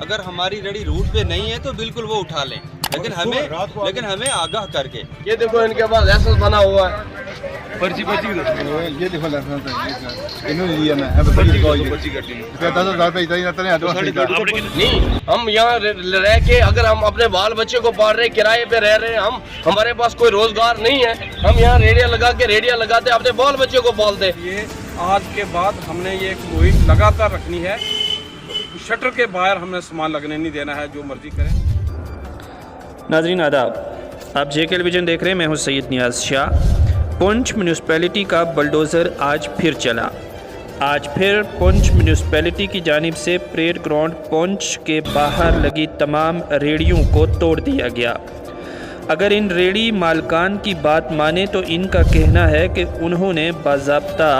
अगर हमारी ready root पे नहीं है तो बिल्कुल वो उठा लें, लेकिन हमें आगाह करके। ये देखो इनके पास लाइसेंस बना हुआ है, पर्ची ये देखो लाइसेंस लिया मैं नहीं। हम यहाँ रह के अगर हम अपने बाल बच्चे को पाल रहे, किराए पे रह रहे हैं, हमारे पास कोई रोजगार नहीं है, हम यहाँ रेडिया लगाते अपने बाल बच्चे को पालते। ये आज के बाद हमने ये एक मुहिम लगातार रखनी है, शटर के बाहर हमने सामान लगने नहीं देना है, जो मर्जी करें। नाज़रीन आदाब, आप जे टेलीविज़न देख रहे हैं, मैं हूं सैयद नियाज़ शाह। पुंछ म्यूनसिपैलिटी का बुलडोज़र आज फिर चला। आज फिर पुंछ म्यूनसिपैलिटी की जानिब से परेड ग्राउंड पुंछ के बाहर लगी तमाम रेडियों को तोड़ दिया गया। अगर इन रेडी मालकान की बात माने तो इनका कहना है कि उन्होंने बाज़ाब्ता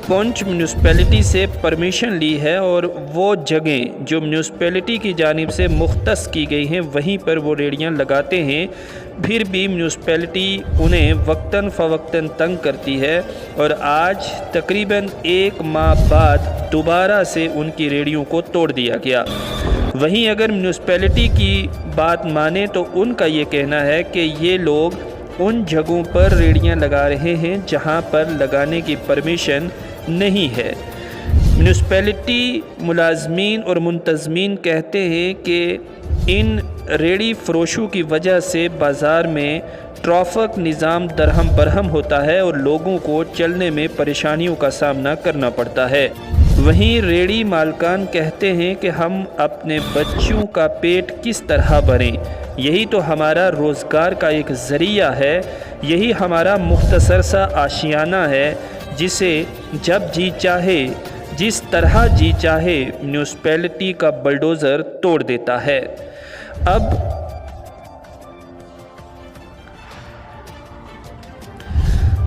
पुंछ म्यूनसिपैलिटी से परमिशन ली है और वो जगह जो म्यूनसिपैलिटी की जानिब से मुख्तस की गई हैं वहीं पर वो रेडियां लगाते हैं, फिर भी म्यूनसिपैलिटी उन्हें वक्तन फ़वक्तन तंग करती है और आज तकरीबन 1 माह बाद दोबारा से उनकी रेडियों को तोड़ दिया गया। वहीं अगर म्यूनसिपैलिटी की बात माने तो उनका ये कहना है कि ये लोग उन जगहों पर रेडियां लगा रहे हैं जहां पर लगाने की परमिशन नहीं है। म्यूनसिपैलिटी मुलाजमीन और मुंतज़मीन कहते हैं कि इन रेडी फ़रोशों की वजह से बाज़ार में ट्रैफिक निज़ाम दरहम बरहम होता है और लोगों को चलने में परेशानियों का सामना करना पड़ता है। वहीं रेडी मालकान कहते हैं कि हम अपने बच्चों का पेट किस तरह भरें, यही तो हमारा रोज़गार का एक ज़रिया है, यही हमारा मुख्तसर सा आशियाना है जिसे जब जी चाहे जिस तरह जी चाहे म्यूनसिपैलिटी का बुलडोज़र तोड़ देता है।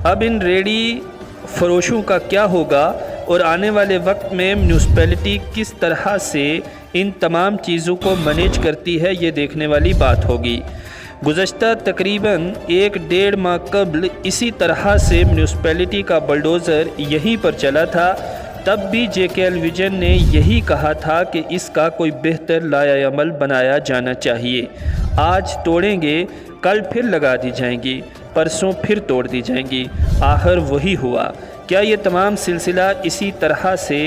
अब इन रेडी फ़रोशों का क्या होगा और आने वाले वक्त में म्यूनसिपैलिटी किस तरह से इन तमाम चीज़ों को मैनेज करती है, ये देखने वाली बात होगी। गुज़श्ता तकरीबन 1-1.5 माह कबल इसी तरह से म्यूनसिपैलिटी का बुलडोज़र यहीं पर चला था। तब भी जे टेलीविज़न ने यही कहा था कि इसका कोई बेहतर लाया-अमल बनाया जाना चाहिए। आज तोड़ेंगे, कल फिर लगा दी जाएंगी, परसों फिर तोड़ दी जाएंगी। आखिर वही हुआ। क्या ये तमाम सिलसिला इसी तरह से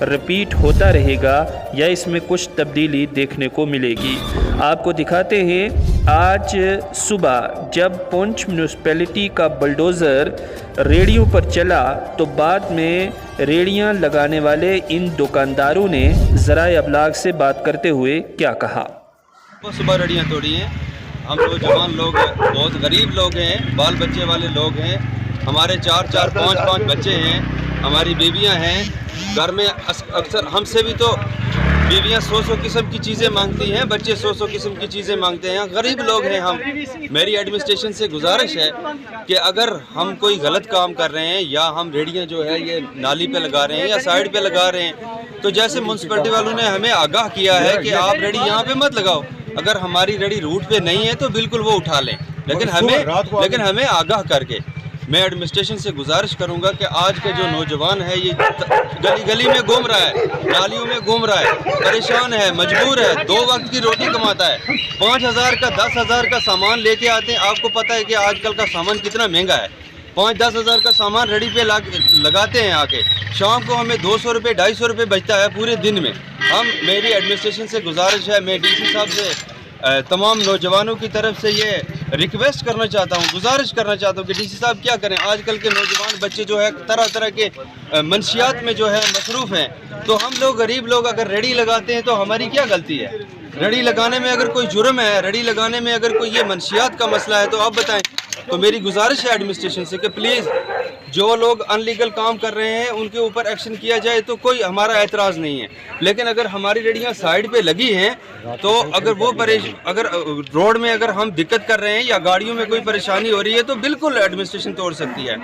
रिपीट होता रहेगा या इसमें कुछ तब्दीली देखने को मिलेगी? आपको दिखाते हैं आज सुबह जब पुंछ म्यूनसिपैलिटी का बुलडोज़र रेडियों पर चला तो बाद में रेडियां लगाने वाले इन दुकानदारों ने ज़राए अबलाग से बात करते हुए क्या कहा। सुबह रेडियां तोड़ी हैं, हम नौजवान लोग बहुत गरीब लोग हैं, बाल बच्चे वाले लोग हैं, हमारे 4-4, 5-5 बच्चे हैं, हमारी बीवियां हैं, घर में अक्सर हमसे भी तो बीवियां 100 किस्म की चीज़ें मांगती हैं, बच्चे 100 किस्म की चीज़ें मांगते हैं, गरीब लोग हैं हम। मेरी एडमिनिस्ट्रेशन से गुजारिश है कि अगर हम कोई गलत काम कर रहे हैं या हम रेडियां जो है ये नाली पे लगा रहे हैं या साइड पे लगा रहे हैं, तो जैसे म्यूनसिपैलिटी वालों ने हमें आगाह किया है कि आप रेडी यहाँ पे मत लगाओ, अगर हमारी रेडी रूट पे नहीं है तो बिल्कुल वो उठा लें, लेकिन हमें आगाह करके। मैं एडमिनिस्ट्रेशन से गुजारिश करूंगा कि आज का जो नौजवान है ये गली गली में घूम रहा है, नालियों में घूम रहा है, परेशान है, मजबूर है, 2 वक्त की रोटी कमाता है, 5,000 का 10,000 का सामान लेके आते हैं। आपको पता है कि आजकल का सामान कितना महंगा है, 5-10 हज़ार का सामान रेडी पे लगाते हैं आके, शाम को हमें 200 रुपये 250 रुपये बचता है पूरे दिन में। मेरी एडमिनिस्ट्रेशन से गुजारिश है, मैं DC साहब से तमाम नौजवानों की तरफ से ये रिक्वेस्ट करना चाहता हूँ, गुजारिश करना चाहता हूँ कि DC साहब क्या करें। आजकल के नौजवान बच्चे जो है तरह तरह के मनशियात में जो है मसरूफ़ हैं, तो हम लोग गरीब लोग अगर रेडी लगाते हैं तो हमारी क्या गलती है? रेडी लगाने में अगर कोई जुर्म है, रेडी लगाने में अगर कोई ये मनशियात का मसला है तो आप बताएं। तो मेरी गुजारिश है एडमिनिस्ट्रेशन से कि प्लीज़ जो लोग अनलीगल काम कर रहे हैं उनके ऊपर एक्शन किया जाए, तो कोई हमारा एतराज़ नहीं है। लेकिन अगर हमारी रेडियां साइड पे लगी हैं तो अगर रोड में अगर हम दिक्कत कर रहे हैं या गाड़ियों में कोई परेशानी हो रही है तो बिल्कुल एडमिनिस्ट्रेशन तोड़ सकती है।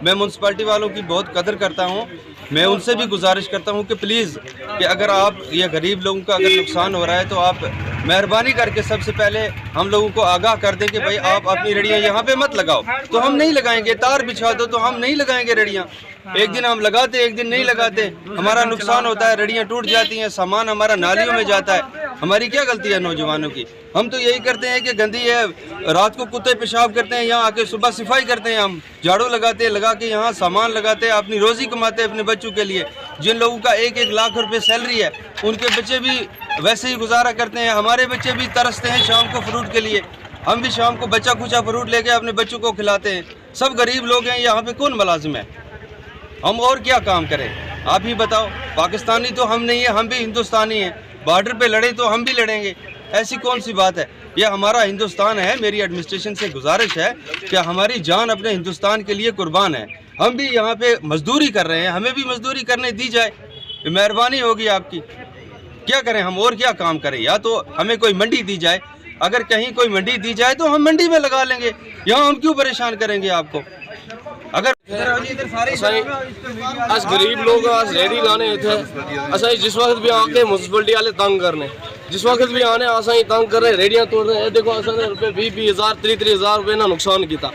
मैं म्यूनसिपैलिटी वालों की बहुत कदर करता हूँ, मैं उनसे भी गुजारिश करता हूँ कि प्लीज़ कि अगर आप ये गरीब लोगों का अगर नुकसान हो रहा है तो आप मेहरबानी करके सबसे पहले हम लोगों को आगाह कर दें कि भाई आप अपनी रेडियाँ यहाँ पे मत लगाओ, तो हम नहीं लगाएंगे। तार बिछा दो तो हम नहीं लगाएंगे रेडियाँ। एक दिन हम लगाते, एक दिन नहीं लगाते, हमारा नुकसान होता है, रेडियाँ टूट जाती हैं, सामान हमारा नालियों में जाता है। हमारी क्या गलती है नौजवानों की? हम तो यही करते हैं कि गंदी है, रात को कुत्ते पेशाब करते हैं, यहाँ आके सुबह सफाई करते हैं, हम झाड़ू लगाते हैं, लगा के यहाँ सामान लगाते हैं, अपनी रोज़ी कमाते हैं अपने बच्चों के लिए। जिन लोगों का 1-1 लाख रुपए सैलरी है, उनके बच्चे भी वैसे ही गुजारा करते हैं। हमारे बच्चे भी तरसते हैं शाम को फ्रूट के लिए, हम भी शाम को बच्चा कुचा फ्रूट लेके अपने बच्चों को खिलाते हैं। सब गरीब लोग हैं, यहाँ पे कौन मुलाजिम है? हम और क्या काम करें? आप ही बताओ। पाकिस्तानी तो हम नहीं है, हम भी हिंदुस्तानी हैं। बॉर्डर पे लड़े तो हम भी लड़ेंगे, ऐसी कौन सी बात है? यह हमारा हिंदुस्तान है। मेरी एडमिनिस्ट्रेशन से गुजारिश है कि हमारी जान अपने हिंदुस्तान के लिए कुर्बान है। हम भी यहाँ पे मजदूरी कर रहे हैं, हमें भी मजदूरी करने दी जाए, मेहरबानी होगी आपकी। क्या करें हम, और क्या काम करें? या तो हमें कोई मंडी दी जाए, अगर कहीं कोई मंडी दी जाए तो हम मंडी में लगा लेंगे, यहाँ हम क्यों परेशान करेंगे आपको? अगर अस गरीब लोग अस रेडी लाने थे, असा जिस वक्त भी आके म्यूनसिपलिटी वाले तंग करने, जिस वक्त भी आने असा ही तंग कर रहे, रेडियां तोड़ रहे हैं। देखो असा ने रुपये 20,000 30,000 रुपये ना नुकसान किया।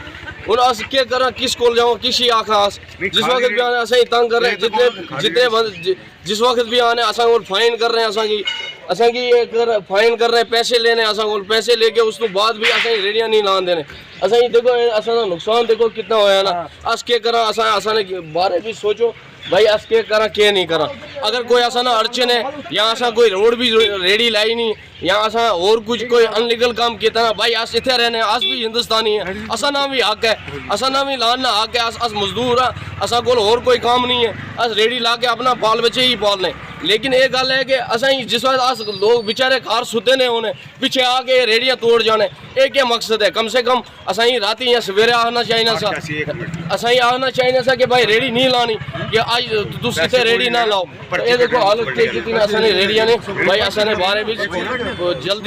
हूँ अस क्या करा, किस को जाओ, किस ही आखा अस जिस वक्त भी आने असा ही तंग कर रहे हैं। जितने जिस वक्त भी आने असा को फाइन कर रहे हैं, असा की फाइन कर रहे हैं, पैसे लेने असा को, पैसे लेके उस तो बाद भी असा रेडियां नहीं लान देने। असा ही देखो असा नुकसान देखो कितना होया ना। अस के करा, असा ने बारे भी सोचो भाई, अस के करा के नहीं करा। अगर कोई असा ना अड़चन है, यहाँ असा कोई रोड भी रेडी लाई नहीं, यहाँ असा और कुछ कोई अनलीगल काम किया ना भाई, अस इतने रहने, अस भी हिंदुस्तानी है, असा ना भी हक है, असा ना भी लाना हक है। अस मजदूर है, असा को और कोई काम नहीं है, अस रेडी ला के अपना बाल बच्चे ही पाल लें। लेकिन एक गल है कि असा जिस वक्त अस लोग बेचारे घर सुते ने होने, पीछे आके रेडियां तोड़ जाने, एक मकसद है कम से कम असा ही रात या सवेरे आना चाहिए सा, असा ही आना चाहिए सा कि भाई रेडी नहीं लानी, कि आज तुम इतने रेडी ना लाओ। ये देखो हालत कितनी असा ने रेडियां ने भाई, असा ने बारे भी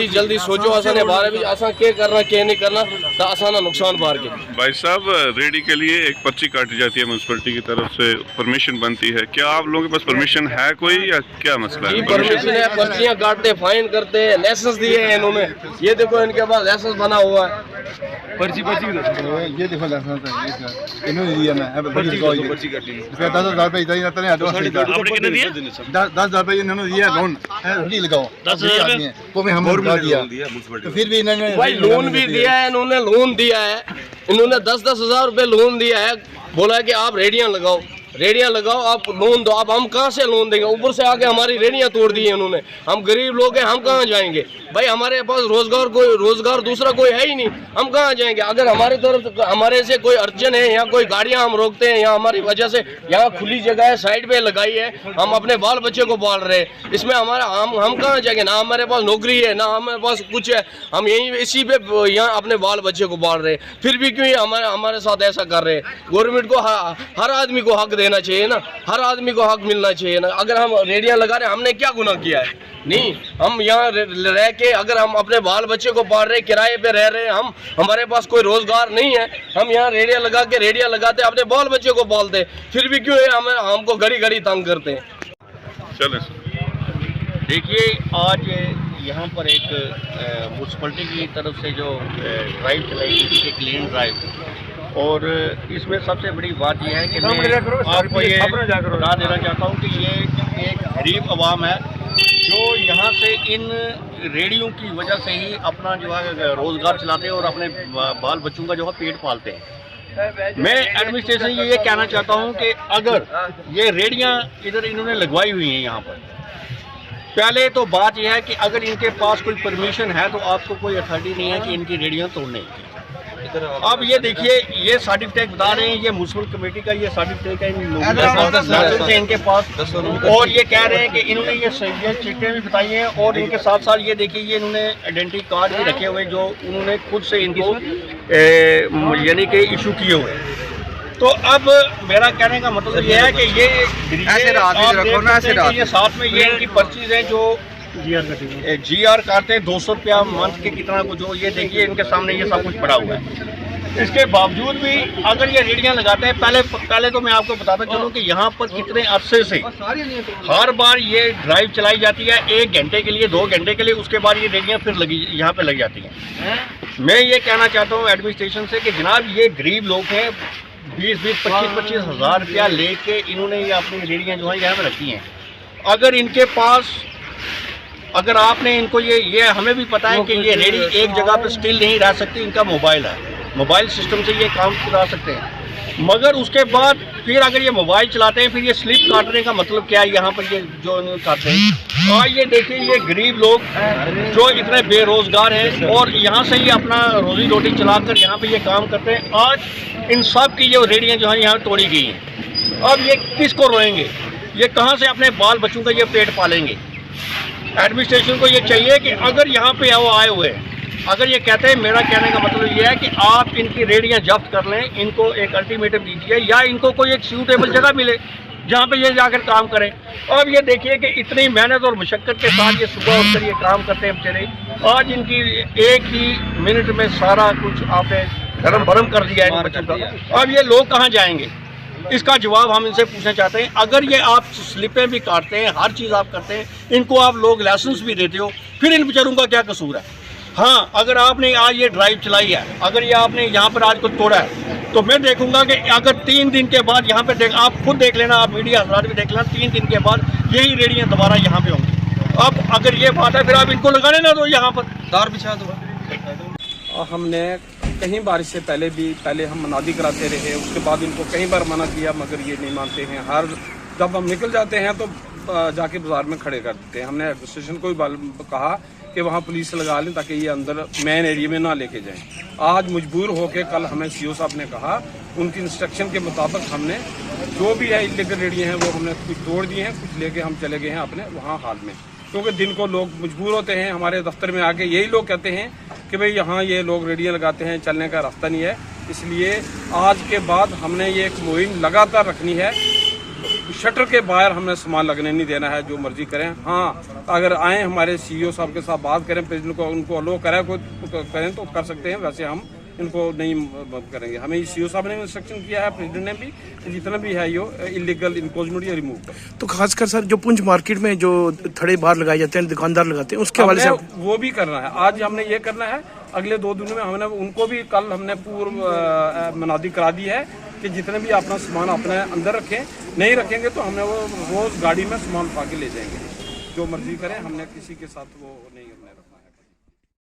जल्दी सोचो, असा ने बारे भी असा क्या करना क्या नहीं करना, तो असा ना नुकसान बार के। भाई साहब, रेडी के लिए एक पर्ची काटी जाती है म्यूनसिपलिटी की तरफ से, परमिशन बनती है, क्या आप लोगों के पास परमिशन है कोई या क्या मसला है? परमिशन है, पर्चियां काटते, फाइन करते, लाइसेंस दिए हैं इन्होंने। ये देखो इनके पास लाइसेंस बना हुआ है, पर्ची ये देखो लाइसेंस है, इन्होंने दिया ना है, पर्ची काटी इसका 10,000 रुपये इतना एडवांस दिया, 10,000 रुपये इन्होंने दिया, लोन है, रेडी लगाओ 10,000 रुपये को भी हमने दिया, तो फिर भी इन्होंने भाई लोन भी दिया है, इन्होंने लोन दिया है, इन्होंने 10,000 रुपये लोन दिया है, बोला है कि आप रेडियां लगाओ, रेडियां लगाओ, आप लोन दो। अब हम कहाँ से लोन देंगे? ऊपर से आके हमारी रेडियां तोड़ दी है इन्होंने। हम गरीब लोग हैं, हम कहाँ जाएंगे भाई? हमारे पास रोजगार दूसरा कोई है ही नहीं, हम कहाँ जाएंगे? अगर हमारी तरफ हमारे से कोई अड़चन है, या कोई गाड़ियां हम रोकते हैं, या हमारी वजह से यहाँ खुली जगह है, साइड पे लगाई है, हम अपने बाल बच्चे को पाल रहे हैं, इसमें हमारा हम कहाँ जाएंगे? ना हमारे पास नौकरी है, ना हमारे पास कुछ है, हम यहीं इसी पे यहाँ अपने बाल बच्चे को पाल रहे हैं। फिर भी क्यों हमारे साथ ऐसा कर रहे हैं? गवर्नमेंट को हर आदमी को हक देना चाहिए ना, हर आदमी को हक मिलना चाहिए ना। अगर हम रेडियां लगा रहे हैं, हमने क्या गुनाह किया है? नहीं, हम यहाँ रह के अगर हम अपने बाल बच्चे को पाल रहे, किराए पे रह रहे हैं, हमारे पास कोई रोजगार नहीं है, हम यहाँ रेडियां लगाते अपने बाल बच्चे को पालते, फिर भी क्यों हमको घड़ी तंग करते हैं? चलें देखिए, आज यहाँ पर एक म्यूनसिपलिटी की तरफ से जो ड्राइव चलाई गई थी, क्लीन ड्राइव, और इसमें सबसे बड़ी बात यह है कि मैं आपको ये बता देना चाहता हूँ कि ये एक गरीब आवाम है जो यहाँ से इन रेडियों की वजह से ही अपना जो है रोज़गार चलाते हैं और अपने बाल बच्चों का जो है पेट पालते हैं। मैं एडमिनिस्ट्रेशन ये कहना चाहता हूँ कि अगर ये रेडियाँ इधर इन्होंने लगवाई हुई हैं यहाँ पर, पहले तो बात यह है कि अगर इनके पास कोई परमिशन है तो आपको कोई अथॉरिटी नहीं है कि इनकी रेडियाँ तोड़ने की। अब ये देखिए, ये सर्टिफिकेट बता रहे हैं, ये म्यूनसिपल कमेटी का ये सर्टिफिकेट है, इन लोगों से इनके पास, और ये कह रहे हैं कि इन्होंने ये चिट्ठियाँ भी बताई हैं, और इनके साथ साथ ये देखिए ये इन्होंने आइडेंटिटी कार्ड भी रखे हुए जो उन्होंने खुद से इनको यानी कि इशू किए हुए। तो अब मेरा कहने का मतलब ये है कि ये साथ में ये इनकी पर्चीज हैं जो GR काटते हैं 200 रुपया मंथ के कितना कुछ, जो ये देखिए इनके सामने ये सब कुछ पड़ा हुआ है। इसके बावजूद भी अगर ये रेडियां लगाते हैं, पहले तो मैं आपको बताता चलूं कि यहाँ पर कितने अरसे से हर बार ये ड्राइव चलाई जाती है 1 घंटे के लिए, 2 घंटे के लिए, उसके बाद ये रेडियां फिर यहाँ पे लग जाती हैं। मैं ये कहना चाहता हूँ एडमिनिस्ट्रेशन से कि जनाब ये गरीब लोग हैं, 20-25 हज़ार रुपया लेके इन्होंने ये अपनी रेडियाँ जो है यहाँ पे रखी हैं। अगर इनके पास, अगर आपने इनको ये हमें भी पता है कि ये रेडी एक जगह पे स्टिल नहीं रह सकती, इनका मोबाइल है, मोबाइल सिस्टम से ये काम करा सकते हैं। मगर उसके बाद फिर अगर ये मोबाइल चलाते हैं, फिर ये स्लिप काटने का मतलब क्या है यहाँ पर ये जो करते हैं। और ये देखिए ये गरीब लोग जो इतने बेरोज़गार हैं और यहाँ से ही अपना रोज़ी रोटी चलाकर यहाँ पे ये काम करते हैं। आज इन सब की जो रेडियाँ जो हैं यहाँ तोड़ी गई हैं। अब ये किसको रोएंगे, ये कहाँ से अपने बाल बच्चों का ये पेट पालेंगे। एडमिनिस्ट्रेशन को ये चाहिए कि अगर यहाँ पे वो आए हुए हैं, अगर ये कहते हैं, मेरा कहने का मतलब ये है कि आप इनकी रेडियाँ जब्त कर लें, इनको एक अल्टीमेटम दीजिए या इनको कोई एक सूटेबल जगह मिले जहाँ पे ये जाकर काम करें। अब ये देखिए कि इतनी मेहनत और मुशक्क़त के साथ ये सुबह उठकर ये काम करते हैं बेचारे, आज इनकी एक ही मिनट में सारा कुछ आपने गरम भरम कर दिया है बच्चों का। अब ये लोग कहाँ जाएंगे, इसका जवाब हम इनसे पूछना चाहते हैं। अगर ये आप स्लिपें भी काटते हैं, हर चीज़ आप करते हैं, इनको आप लोग लाइसेंस भी देते हो, फिर इन बेचारों का क्या कसूर है। हाँ, अगर आपने आज ये ड्राइव चलाई है, अगर ये आपने यहाँ पर आज को तोड़ा है, तो मैं देखूंगा कि अगर 3 दिन के बाद यहाँ पे आप खुद देख लेना, आप मीडिया हजरात भी देख लेना, 3 दिन के बाद यही रेडियाँ दोबारा यहाँ पे होंगी। अब अगर ये बात है, फिर आप इनको लगाने ना दो, यहाँ पर तार बिछा दो। हमने कहीं बारिश से पहले हम मनादी कराते रहे, उसके बाद इनको कई बार मना किया मगर ये नहीं मानते हैं। हर जब हम निकल जाते हैं तो जाके बाजार में खड़े कर देते हैं। हमने एडमिनिस्ट्रेशन को भी कहा कि वहाँ पुलिस लगा लें ताकि ये अंदर मेन एरिया में ना लेके जाएं। आज मजबूर होकर कल हमें सीओ साहब ने कहा, उनकी इंस्ट्रक्शन के मुताबिक हमने जो भी है इलीगल रेडियाँ हैं वो हमने कुछ तोड़ दिए हैं, कुछ लेके हम चले गए हैं अपने वहाँ हाल में। क्योंकि दिन को लोग मजबूर होते हैं, हमारे दफ्तर में आके यही लोग कहते हैं कि भाई यहाँ ये लोग रेडियाँ लगाते हैं, चलने का रास्ता नहीं है। इसलिए आज के बाद हमने ये एक मुहिम लगातार रखनी है। शटर के बाहर हमने सामान लगने नहीं देना है, जो मर्जी करें। हाँ, अगर आए हमारे सीईओ साहब के साथ बात करें, प्रेसिडेंट को उनको अलो करें करें तो कर सकते हैं, वैसे हम इनको नहीं करेंगे। हमें सीईओ साहब ने इंस्ट्रक्शन किया है, प्रेसिडेंट ने भी, जितना भी है यो इलीगल इनक्रोचमेंट या रिमूव कर। तो खासकर सर जो पुंछ मार्केट में जो थड़े बाहर लगाए जाते हैं, दुकानदार लगाते हैं, उसके हवाले से वो भी करना है। आज हमने ये करना है, अगले 2 दिनों में हमने उनको भी कल हमने पूर्व मनादी करा दी है कि जितने भी अपना सामान अपने अंदर रखें, नहीं रखेंगे तो हमने वो रोज़ गाड़ी में सामान उठा के ले जाएंगे। जो मर्जी करें, हमने किसी के साथ वो नहीं